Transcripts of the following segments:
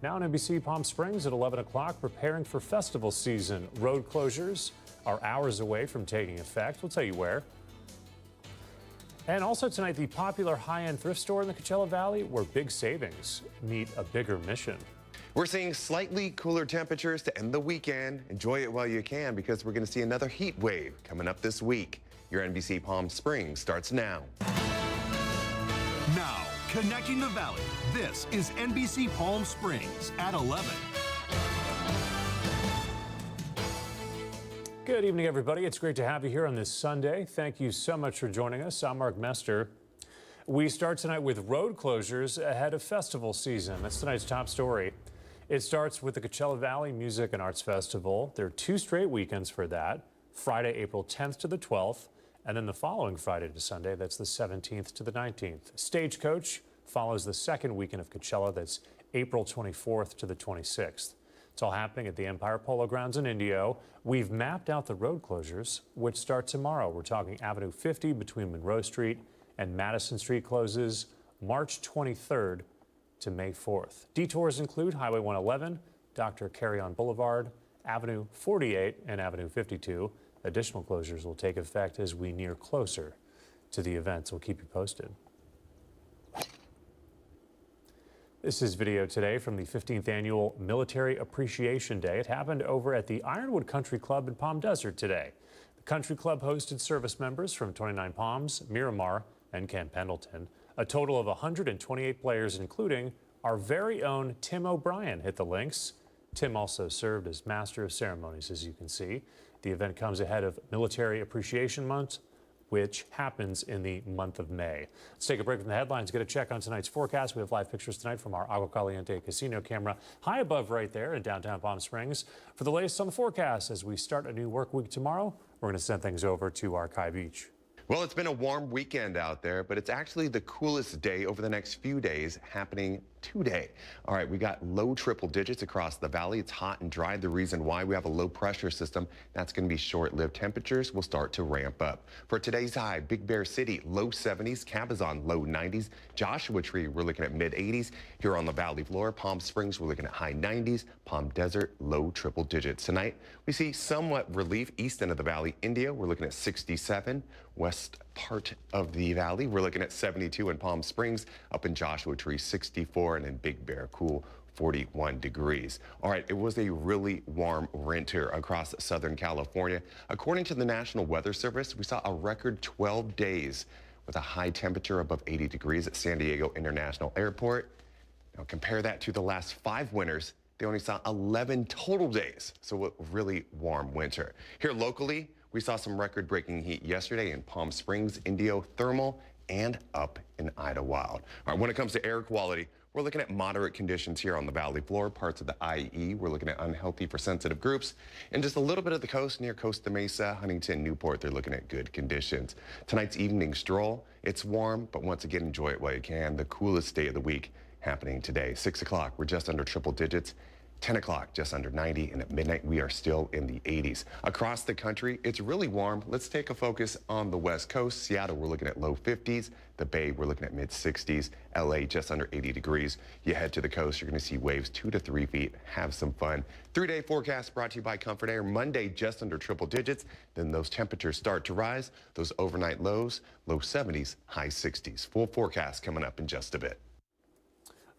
Now on NBC Palm Springs at 11 o'clock, preparing for festival season. Road closures are hours away from taking effect. We'll tell you where. And also tonight, the popular high-end thrift store in the Coachella Valley, where big savings meet a bigger mission. We're seeing slightly cooler temperatures to end the weekend. Enjoy it while you can, because we're going to see another heat wave coming up this week. Your NBC Palm Springs starts now. Now, connecting the valley, this is NBC Palm Springs at 11. Good evening, everybody. It's great to have you here on this Sunday. Thank you so much for joining us. I'm Mark Mester. We start tonight with road closures ahead of festival season. That's tonight's top story. It starts with the Coachella Valley Music and Arts Festival. There are 2 straight weekends for that, Friday, April 10th to the 12th, and then the following Friday to Sunday, that's the 17th to the 19th. Stagecoach follows the second weekend of Coachella, that's April 24th to the 26th. It's all happening at the Empire Polo Grounds in Indio. We've mapped out the road closures, which start tomorrow. We're talking Avenue 50 between Monroe Street and Madison Street closes March 23rd to May 4th. Detours include Highway 111, Dr. Carrion Boulevard, Avenue 48, and Avenue 52. Additional closures will take effect as we near closer to the events. We'll keep you posted. This is video today from the 15th Annual Military Appreciation Day. It happened over at the Ironwood Country Club in Palm Desert today. The country club hosted service members from 29 Palms, Miramar, and Camp Pendleton. A total of 128 players, including our very own Tim O'Brien, hit the links. Tim also served as Master of Ceremonies, as you can see. The event comes ahead of Military Appreciation Month, which happens in the month of May. Let's take a break from the headlines, get a check on tonight's forecast. We have live pictures tonight from our Agua Caliente casino camera high above right there in downtown Palm Springs. For the latest on the forecast, as we start a new work week tomorrow, we're going to send things over to our Kai Beach. Well, it's been a warm weekend out there, but it's actually the coolest day over the next few days happening today. All right, we got low triple digits across the valley. It's hot and dry. The reason why we have a low pressure system, that's going to be short-lived. Temperatures will start to ramp up. For today's high, Big Bear City, low 70s, Cabazon, low 90s, Joshua Tree, we're looking at mid 80s. Here on the valley floor, Palm Springs, we're looking at high 90s, Palm Desert, low triple digits. Tonight, we see somewhat relief east end of the valley. India, we're looking at 67. West part of the valley, we're looking at 72 in Palm Springs, up in Joshua Tree 64, and in Big Bear, cool 41 degrees. All right, it was a really warm winter across Southern California. According to the National Weather Service, we saw a record 12 days with a high temperature above 80 degrees at San Diego International Airport. Now compare that to the last 5 winters. They only saw 11 total days, so a really warm winter. Here locally, we saw some record-breaking heat yesterday in Palm Springs, Indio, Thermal, and up in Idlewild. All right, when it comes to air quality, we're looking at moderate conditions here on the valley floor, parts of the IE. We're looking at unhealthy for sensitive groups, and just a little bit of the coast near Costa Mesa, Huntington, Newport, they're looking at good conditions. Tonight's evening stroll, it's warm, but once again, enjoy it while you can. The coolest day of the week happening today. 6 o'clock, we're just under triple digits. 10 o'clock, just under 90, and at midnight, we are still in the 80s. Across the country, it's really warm. Let's take a focus on the West Coast. Seattle, we're looking at low 50s. The Bay, we're looking at mid 60s. LA, just under 80 degrees. You head to the coast, you're going to see waves 2 to 3 feet. Have some fun. 3-day forecast brought to you by Comfort Air. Monday, just under triple digits. Then those temperatures start to rise. Those overnight lows, low 70s, high 60s. Full forecast coming up in just a bit.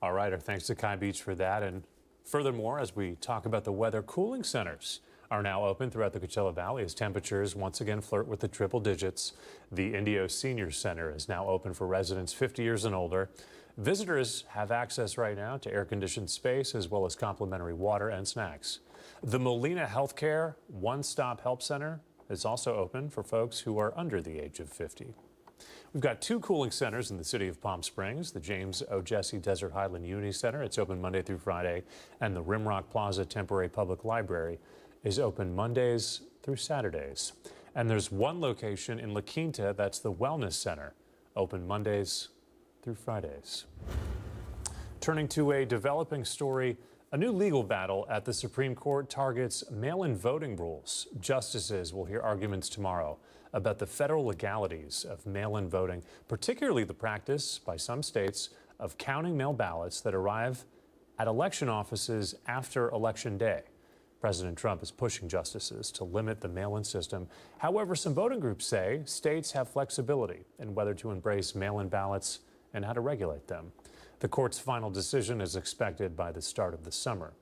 All right, our thanks to Kai Beach for that. And furthermore, as we talk about the weather, cooling centers are now open throughout the Coachella Valley as temperatures once again flirt with the triple digits. The Indio Senior Center is now open for residents 50 years and older. Visitors have access right now to air-conditioned space as well as complimentary water and snacks. The Molina Healthcare One-Stop Help Center is also open for folks who are under the age of 50. We've got 2 cooling centers in the city of Palm Springs, the James O. Jesse Desert Highland Uni Center. It's open Monday through Friday, and the Rimrock Plaza Temporary Public Library is open Mondays through Saturdays. And there's one location in La Quinta, that's the Wellness Center, open Mondays through Fridays. Turning to a developing story, a new legal battle at the Supreme Court targets mail-in voting rules. Justices will hear arguments tomorrow about the federal legalities of mail-in voting, particularly the practice by some states of counting mail ballots that arrive at election offices after Election Day. President Trump is pushing justices to limit the mail-in system. However, some voting groups say states have flexibility in whether to embrace mail-in ballots and how to regulate them. The court's final decision is expected by the start of the summer.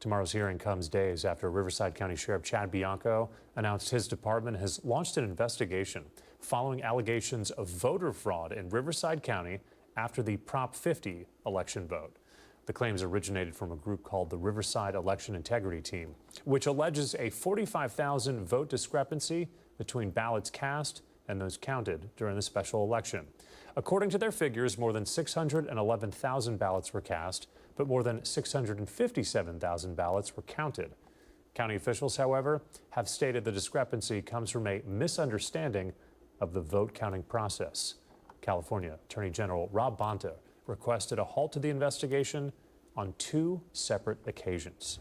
Tomorrow's hearing comes days after Riverside County Sheriff Chad Bianco announced his department has launched an investigation following allegations of voter fraud in Riverside County after the Prop 50 election vote. The claims originated from a group called the Riverside Election Integrity Team, which alleges a 45,000 vote discrepancy between ballots cast and those counted during the special election. According to their figures, more than 611,000 ballots were cast, but more than 657,000 ballots were counted. County officials, however, have stated the discrepancy comes from a misunderstanding of the vote counting process. California Attorney General Rob Bonta requested a halt to the investigation on 2 separate occasions.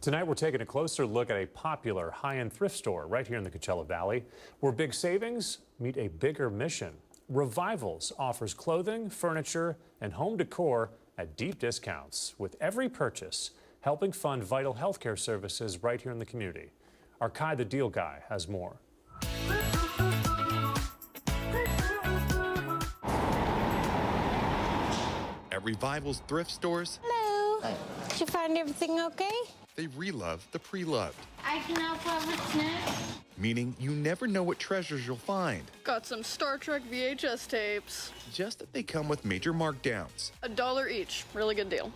Tonight, we're taking a closer look at a popular high-end thrift store right here in the Coachella Valley, where big savings meet a bigger mission. Revivals offers clothing, furniture, and home decor at deep discounts, with every purchase helping fund vital healthcare services right here in the community. Our Kai the Deal Guy has more. At Revival's thrift stores, Hello. Did you find everything okay? they relove the pre-loved, I can help out with snacks. meaning you never know what treasures you'll find, Got some Star Trek VHS tapes. just that they come with major markdowns. $1 each. Really good deal.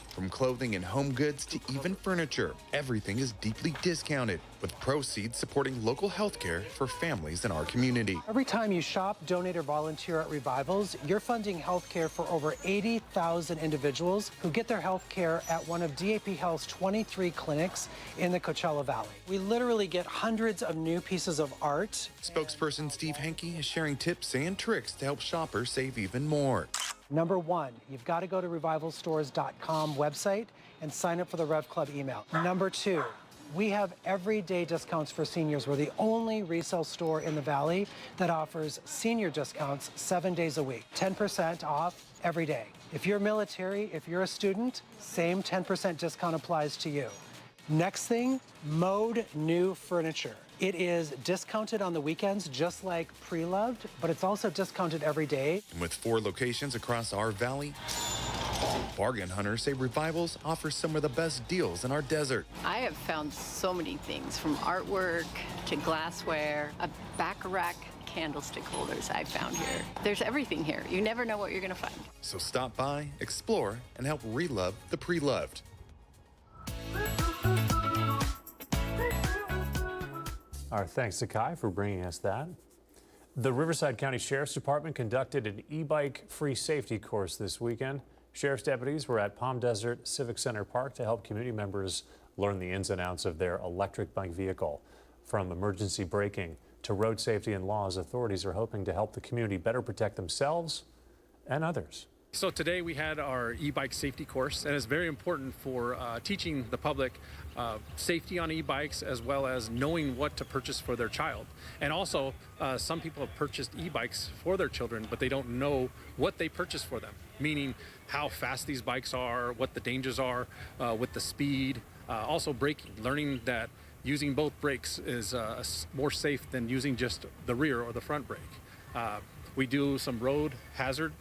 From clothing and home goods to even furniture, everything is deeply discounted, with proceeds supporting local healthcare for families in our community. Every time you shop, donate, or volunteer at Revivals, you're funding health care for over 80,000 individuals who get their health care at one of DAP Health's 23 clinics in the Coachella Valley. We literally get hundreds of new pieces of art. Spokesperson Steve Henke is sharing tips and tricks to help shoppers save even more. Number one, you've got to go to revivalstores.com website and sign up for the Rev Club email. Number two, we have everyday discounts for seniors. We're the only resale store in the Valley that offers senior discounts 7 days a week, 10% off every day. If you're military, if you're a student, same 10% discount applies to you. Next thing, Mode New Furniture. It is discounted on the weekends, just like pre-loved, but it's also discounted every day. And with 4 locations across our valley, bargain hunters say Revivals offers some of the best deals in our desert. I have found so many things, from artwork to glassware, a baccarat candlestick holders I found here. There's everything here. You never know what you're going to find. So stop by, explore, and help relove the pre-loved. Our thanks to Kai for bringing us that. The Riverside County Sheriff's Department conducted an e-bike free safety course this weekend. Sheriff's deputies were at Palm Desert Civic Center Park to help community members learn the ins and outs of their electric bike vehicle. From emergency braking to road safety and laws, authorities are hoping to help the community better protect themselves and others. So today we had our e-bike safety course, and it's very important for teaching the public safety on e-bikes, as well as knowing what to purchase for their child. And also, some people have purchased e-bikes for their children, but they don't know what they purchased for them, meaning how fast these bikes are, what the dangers are with the speed, also braking, learning that using both brakes is more safe than using just the rear or the front brake. We do some road hazard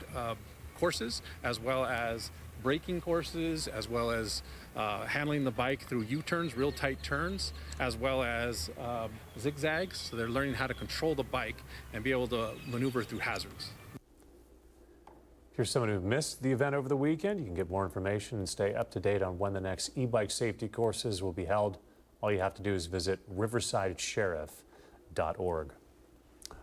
courses, as well as braking courses, as well as handling the bike through U-turns, real tight turns, as well as zigzags. So they're learning how to control the bike and be able to maneuver through hazards. If you're someone who missed the event over the weekend, you can get more information and stay up to date on when the next e-bike safety courses will be held. All you have to do is visit riversidesheriff.org.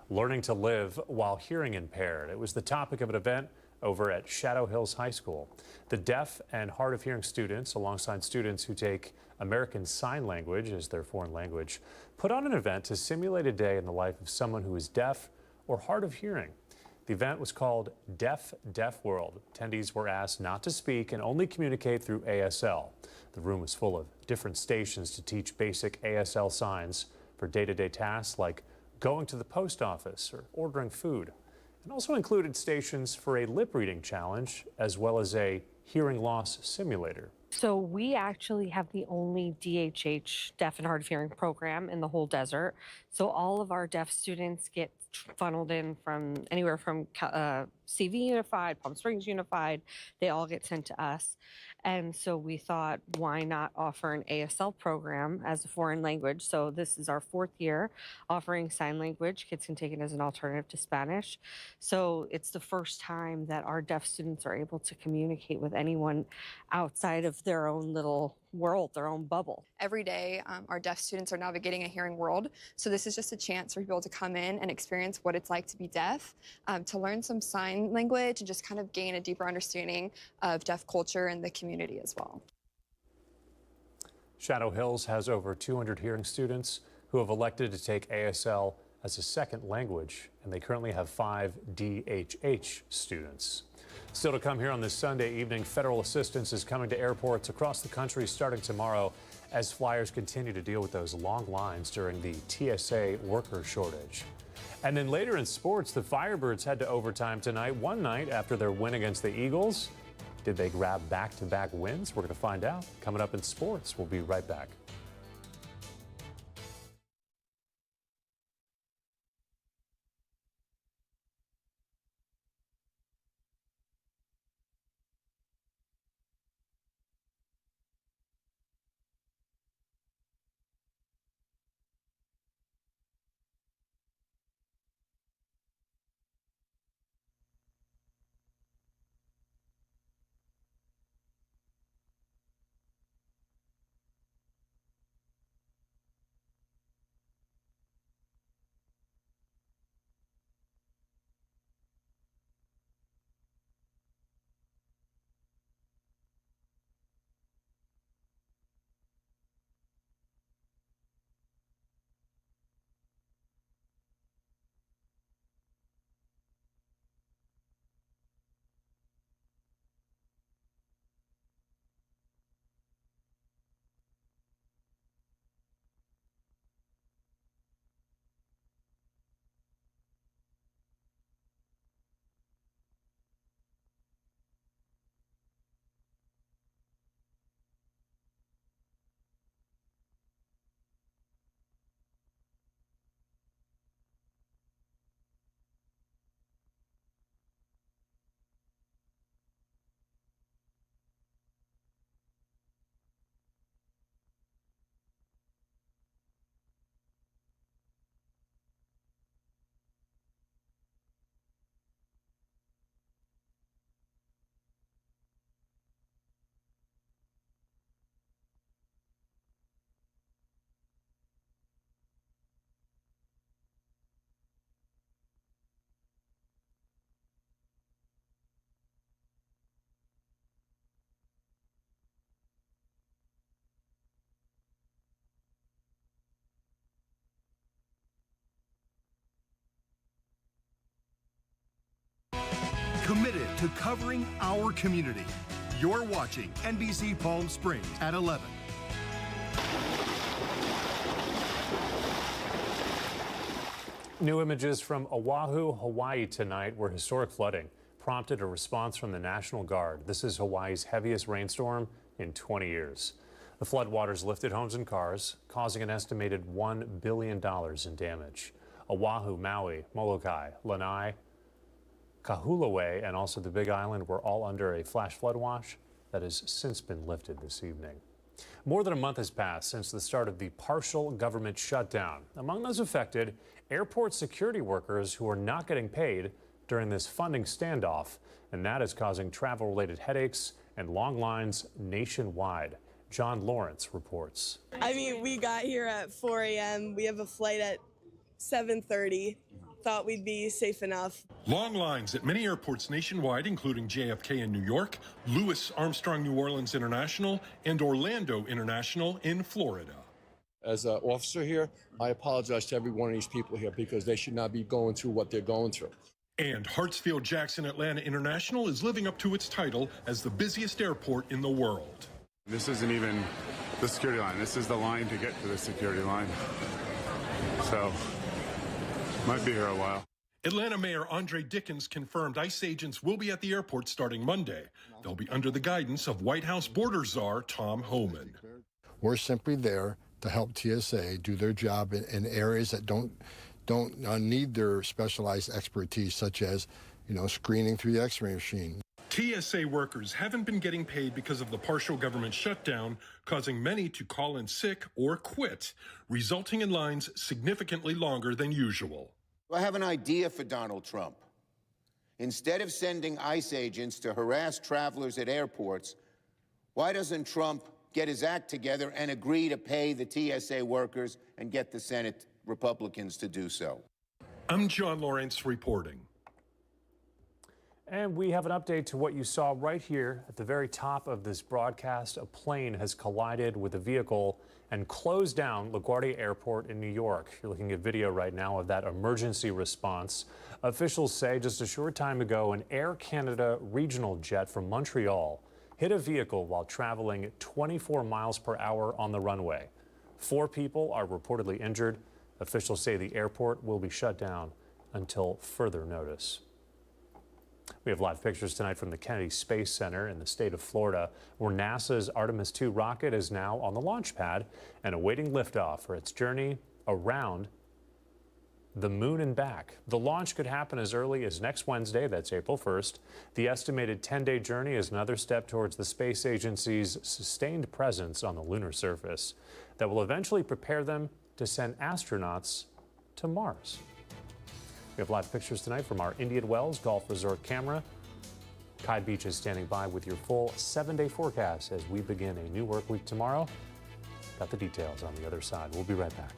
Learning to live while hearing impaired. It was the topic of an event over at Shadow Hills High School. The deaf and hard of hearing students, alongside students who take American Sign Language as their foreign language, put on an event to simulate a day in the life of someone who is deaf or hard of hearing. The event was called Deaf World. Attendees were asked not to speak and only communicate through ASL. The room was full of different stations to teach basic ASL signs for day-to-day tasks like going to the post office or ordering food. and also included stations for a lip reading challenge as well as a hearing loss simulator. So we actually have the only DHH deaf and hard of hearing program in the whole desert. So all of our deaf students get funneled in from anywhere from CV Unified, Palm Springs Unified. They all get sent to us. And so we thought, why not offer an ASL program as a foreign language? So this is our 4th year offering sign language. Kids can take it as an alternative to Spanish. So it's the first time that our deaf students are able to communicate with anyone outside of their own little world, their own bubble. Every day, our deaf students are navigating a hearing world. So this is just a chance for people to come in and experience what it's like to be deaf, to learn some sign language and just kind of gain a deeper understanding of deaf culture and the community as well. Shadow Hills has over 200 hearing students who have elected to take ASL as a second language, and they currently have 5 DHH students. Still to come here on this Sunday evening, federal assistance is coming to airports across the country starting tomorrow as flyers continue to deal with those long lines during the TSA worker shortage. And then later in sports, the Firebirds head to overtime tonight, one night after their win against the Eagles. Did they grab back-to-back wins? We're going to find out coming up in sports. We'll be right back. Committed to covering our community. You're watching NBC Palm Springs at 11. New images from Oahu, Hawaii tonight where historic flooding prompted a response from the National Guard. This is Hawaii's heaviest rainstorm in 20 years. The floodwaters lifted homes and cars, causing an estimated $1 billion in damage. Oahu, Maui, Molokai, Lanai, Kahului, and also the Big Island were all under a flash flood watch that has since been lifted this evening. More than a month has passed since the start of the partial government shutdown. Among those affected, airport security workers who are not getting paid during this funding standoff, and that is causing travel-related headaches and long lines nationwide. John Lawrence reports. I mean, we got here at 4 a.m. We have a flight at 7:30. Thought we'd be safe enough. Long lines at many airports nationwide, including JFK in New York, Louis Armstrong New Orleans International, and Orlando International in Florida. As an officer here, I apologize to every one of these people here because they should not be going through what they're going through. And Hartsfield-Jackson Atlanta International is living up to its title as the busiest airport in the world. This isn't even the security line. This is the line to get to the security line. So, might be here a while. Atlanta Mayor Andre Dickens confirmed ICE agents will be at the airport starting Monday. They'll be under the guidance of White House border czar Tom Homan. We're simply there to help TSA do their job in areas that don't need their specialized expertise, such as, screening through the X-ray machine. TSA workers haven't been getting paid because of the partial government shutdown, causing many to call in sick or quit, resulting in lines significantly longer than usual. I have an idea for Donald Trump. Instead of sending ICE agents to harass travelers at airports, why doesn't Trump get his act together and agree to pay the TSA workers and get the Senate Republicans to do so? I'm John Lawrence reporting. And we have an update to what you saw right here at the very top of this broadcast. A plane has collided with a vehicle and closed down LaGuardia Airport in New York. You're looking at video right now of that emergency response. Officials say just a short time ago, an Air Canada regional jet from Montreal hit a vehicle while traveling 24 miles per hour on the runway. 4 people are reportedly injured. Officials say the airport will be shut down until further notice. We have live pictures tonight from the Kennedy Space Center in the state of Florida, where NASA's Artemis II rocket is now on the launch pad and awaiting liftoff for its journey around the moon and back. The launch could happen as early as next Wednesday, that's April 1st. The estimated 10-day journey is another step towards the space agency's sustained presence on the lunar surface that will eventually prepare them to send astronauts to Mars. We have live pictures tonight from our Indian Wells Golf Resort camera. Kai Beach is standing by with your full 7-day forecast as we begin a new work week tomorrow. Got the details on the other side. We'll be right back.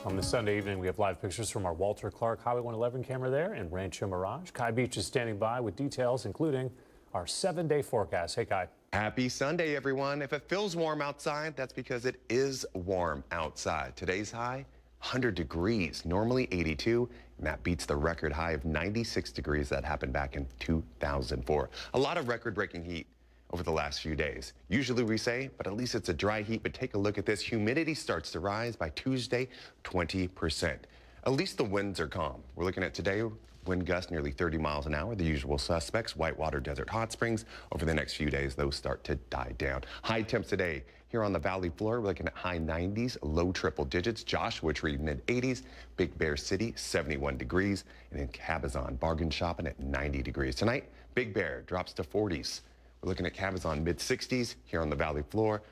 On this Sunday evening, we have live pictures from our Walter Clark Highway 111 camera there in Rancho Mirage. Kai Beach is standing by with details, including our 7-day forecast. Hey, Kai. Happy Sunday, everyone. If it feels warm outside, that's because it is warm outside. Today's high, 100 degrees, normally 82, and that beats the record high of 96 degrees that happened back in 2004. A lot of record-breaking heat over the last few days. Usually we say, but at least it's a dry heat. But take a look at this. Humidity starts to rise by Tuesday, 20%. At least the winds are calm. We're looking at today, wind gusts nearly 30 miles an hour. The usual suspects, Whitewater, Desert Hot Springs. Over the next few days, those start to die down. High temps today. Here on the valley floor, we're looking at high 90s, low triple digits. Joshua Tree, mid 80s. Big Bear City, 71 degrees. And in Cabazon, bargain shopping at 90 degrees. Tonight, Big Bear drops to 40s. We're looking at Cabazon mid 60s here on the valley floor.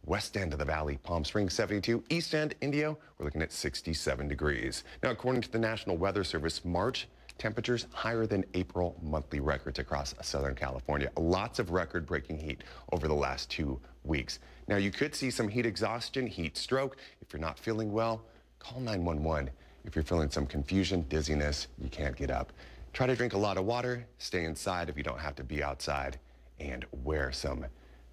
West end of the valley, Palm Springs 72. East end, Indio, we're looking at 67 degrees. Now, according to the National Weather Service, March temperatures higher than April monthly records across Southern California. Lots of record-breaking heat over the last 2 weeks. Now, you could see some heat exhaustion, heat stroke. If you're not feeling well, call 911. If you're feeling some confusion, dizziness, you can't get up. Try to drink a lot of water, stay inside if you don't have to be outside, and wear some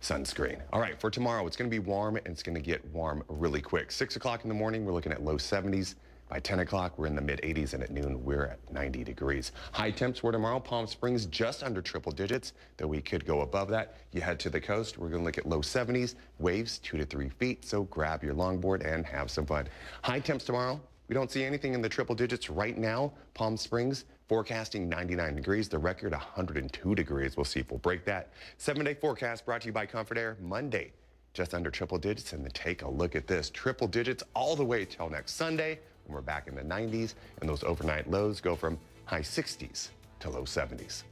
sunscreen. All right, for tomorrow, it's going to be warm, and it's going to get warm really quick. 6 o'clock in the morning, we're looking at low 70s. By 10 o'clock, we're in the mid-80s, and at noon, we're at 90 degrees. High temps for tomorrow, Palm Springs just under triple digits, though we could go above that. You head to the coast, we're going to look at low 70s, waves 2 to 3 feet, so grab your longboard and have some fun. High temps tomorrow, we don't see anything in the triple digits right now. Palm Springs forecasting 99 degrees, the record 102 degrees. We'll see if we'll break that. 7-day forecast brought to you by Comfort Air. Monday, just under triple digits, and then take a look at this. Triple digits all the way till next Sunday, when we're back in the 90s, and those overnight lows go from high 60s to low 70s.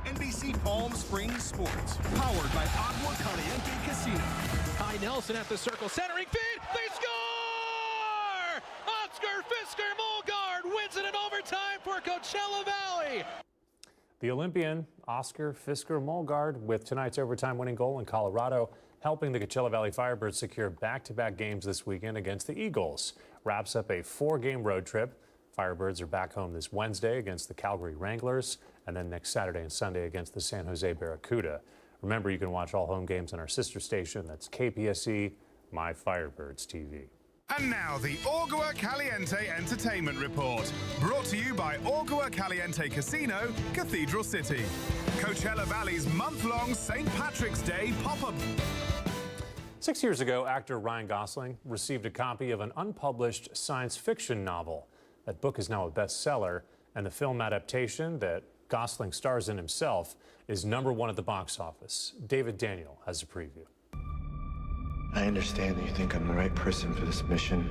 NBC Palm Springs Sports, powered by Agua Caliente Casino. Ty Nelson at the circle, centering feed, they score! Oscar Fisker-Molgard wins it in overtime for Coachella Valley. The Olympian Oscar Fisker-Molgard with tonight's overtime winning goal in Colorado, helping the Coachella Valley Firebirds secure back-to-back games this weekend against the Eagles. Wraps up a 4-game road trip. Firebirds are back home this Wednesday against the Calgary Wranglers, and then next Saturday and Sunday against the San Jose Barracuda. Remember, you can watch all home games on our sister station. That's KPSC, My Firebirds TV. And now the Agua Caliente Entertainment Report, brought to you by Agua Caliente Casino, Cathedral City. Coachella Valley's month-long St. Patrick's Day pop-up. 6 years ago, actor Ryan Gosling received a copy of an unpublished science fiction novel. That book is now a bestseller, and the film adaptation that Gosling stars in himself is #1 at the box office. David Daniel has a preview. I understand that you think I'm the right person for this mission.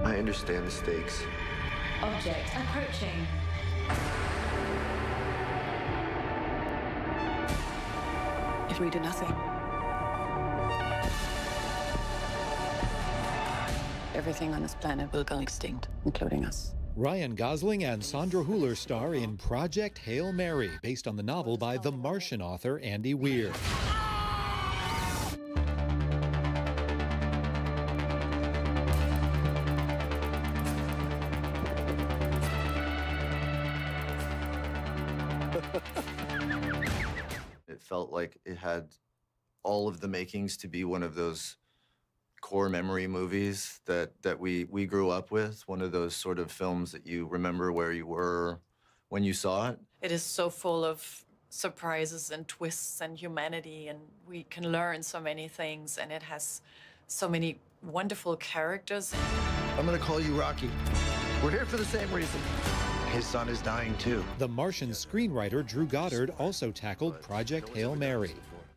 I understand the stakes. Object approaching. if we do nothing? Everything on this planet will go extinct, including us. Ryan Gosling and Sandra Hüller star in Project Hail Mary, based on the novel by The Martian author Andy Weir. It felt like it had all of the makings to be one of those core memory movies that we grew up with, one of those sort of films that you remember where you were when you saw it. It is so full of surprises and twists and humanity, and we can learn so many things, and it has so many wonderful characters. I'm gonna call you Rocky. We're here for the same reason. His son is dying too. The Martian screenwriter Drew Goddard also tackled Project Hail Mary.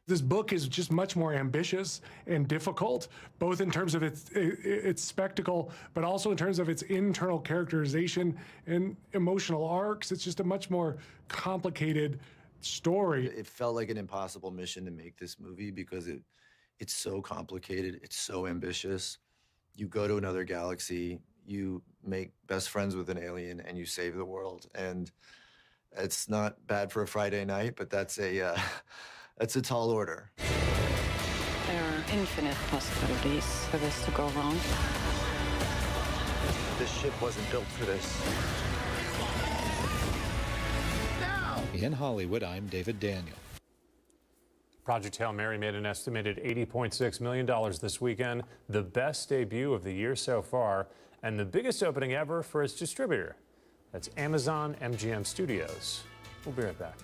This book is just much more ambitious and difficult, both in terms of its spectacle, but also in terms of its internal characterization and emotional arcs. It's just a much more complicated story. It felt like an impossible mission to make this movie because it's so complicated, it's so ambitious. You go to another galaxy, you make best friends with an alien, and you save the world. And it's not bad for a Friday night, but that's a tall order. There are infinite possibilities for this to go wrong. This ship wasn't built for this. In Hollywood, I'm David Daniel. Project Hail Mary made an estimated $80.6 million this weekend, the best debut of the year so far, and the biggest opening ever for its distributor. That's Amazon MGM Studios. We'll be right back.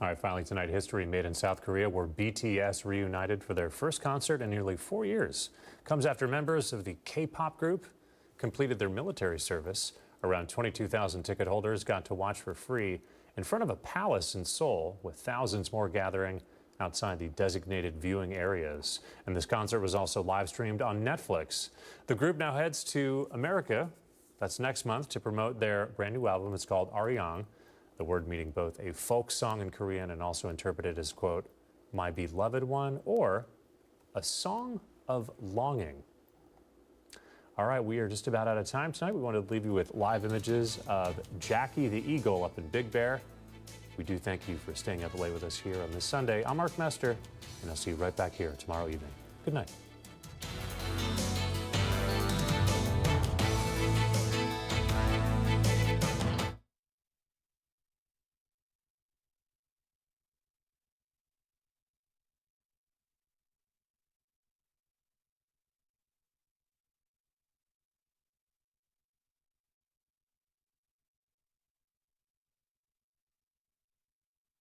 All right, finally tonight, history made in South Korea, where BTS reunited for their first concert in nearly 4 years. Comes after members of the K-pop group completed their military service. Around 22,000 ticket holders got to watch for free in front of a palace in Seoul, with thousands more gathering outside the designated viewing areas. And this concert was also live streamed on Netflix. The group now heads to America, that's next month, to promote their brand new album. It's called Arirang. The word meaning both a folk song in Korean and also interpreted as, quote, my beloved one, or a song of longing. All right, we are just about out of time tonight. We wanted to leave you with live images of Jackie the Eagle up in Big Bear. We do thank you for staying up late with us here on this Sunday. I'm Mark Mester, and I'll see you right back here tomorrow evening. Good night.